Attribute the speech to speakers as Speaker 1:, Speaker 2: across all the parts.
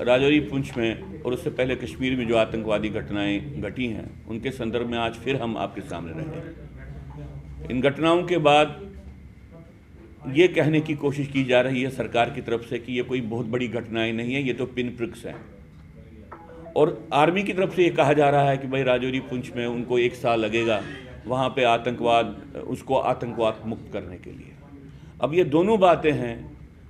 Speaker 1: राजौरी पुंछ में और उससे पहले कश्मीर में जो आतंकवादी घटनाएं घटी हैं उनके संदर्भ में आज फिर हम आपके सामने रहे हैं। इन घटनाओं के बाद ये कहने की कोशिश की जा रही है सरकार की तरफ से कि ये कोई बहुत बड़ी घटनाएं नहीं है, ये तो पिन प्रिक्स हैं। और आर्मी की तरफ से ये कहा जा रहा है कि भाई राजौरी पुंछ में उनको 1 साल लगेगा वहाँ पे उसको आतंकवाद मुक्त करने के लिए। अब ये दोनों बातें हैं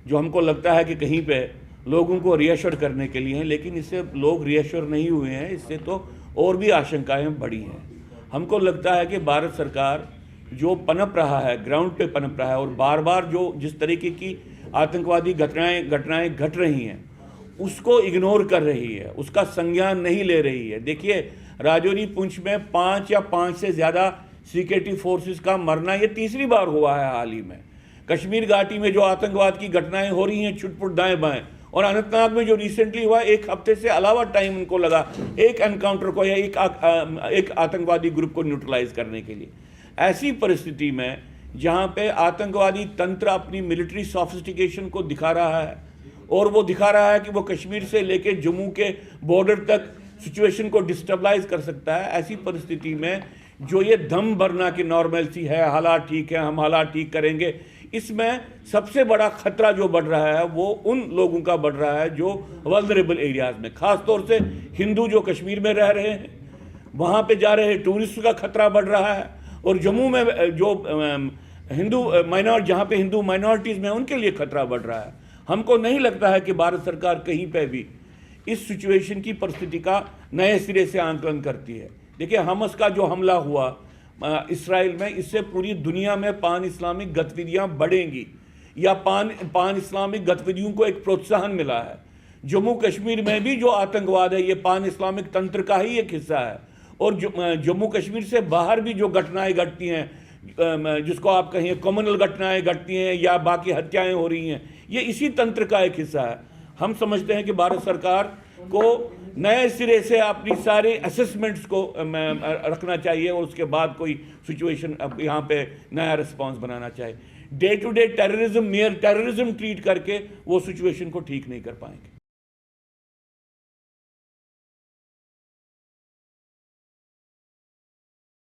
Speaker 1: जो हमको लगता है कि कहीं पे लोगों को रिएश्योर करने के लिए हैं, लेकिन इससे लोग रिएश्योर नहीं हुए हैं, इससे तो और भी आशंकाएं बढ़ी हैं। हमको लगता है कि भारत सरकार जो पनप रहा है, ग्राउंड पे पनप रहा है और बार बार जो जिस तरीके की आतंकवादी घटनाएं घट रही हैं उसको इग्नोर कर रही है, उसका संज्ञान नहीं ले रही है। देखिए, राजौरी पुंछ में 5 या 5 से ज़्यादा सिक्योरिटी फोर्सेस का मरना ये तीसरी बार हुआ है हाल ही में। कश्मीर घाटी में जो आतंकवाद की घटनाएं हो रही हैं छुटपुट दाएं बाएं, और अनंतनाग में जो रिसेंटली हुआ 1 हफ्ते से अलावा टाइम उनको लगा एक एनकाउंटर को या एक आतंकवादी ग्रुप को न्यूट्रलाइज करने के लिए। ऐसी परिस्थिति में जहां पे आतंकवादी तंत्र अपनी मिलिट्री सोफिस्टिकेशन को दिखा रहा है और वो दिखा रहा है कि वो कश्मीर से लेके जम्मू के बॉर्डर तक सिचुएशन को डिस्टेबलाइज कर सकता है, ऐसी परिस्थिति में जो ये दम भरना की नॉर्मलसी है, हालात ठीक है, हम हालात ठीक करेंगे, इसमें सबसे बड़ा खतरा जो बढ़ रहा है वो उन लोगों का बढ़ रहा है जो वल्नरेबल एरियाज में, खास तौर से हिंदू जो कश्मीर में रह रहे हैं, वहाँ पे जा रहे टूरिस्ट का खतरा बढ़ रहा है। और जम्मू में जो जहाँ पे हिंदू माइनॉरिटीज़ में उनके लिए खतरा बढ़ रहा है। हमको नहीं लगता है कि भारत सरकार कहीं पे भी इस सिचुएशन की परिस्थिति का नए सिरे से आंकलन करती है। देखिए, हमस का जो हमला हुआ इसराइल में, इससे पूरी दुनिया में पान इस्लामिक गतिविधियां बढ़ेंगी या पान इस्लामिक गतिविधियों को एक प्रोत्साहन मिला है। जम्मू कश्मीर में भी जो आतंकवाद है ये पान इस्लामिक तंत्र का ही एक हिस्सा है। और जम्मू कश्मीर से बाहर भी जो घटनाएं घटती हैं, जिसको आप कहिए कम्युनल घटनाएं घटती हैं या बाकी हत्याएं हो रही हैं, ये इसी तंत्र का एक हिस्सा है। हम समझते हैं कि भारत सरकार को नए सिरे से अपनी सारे असेसमेंट्स को रखना चाहिए और उसके बाद कोई सिचुएशन अब यहाँ पे नया रिस्पांस बनाना चाहिए। Day to day terrorism, mere terrorism treat करके वो सिचुएशन को ठीक नहीं कर पाएंगे।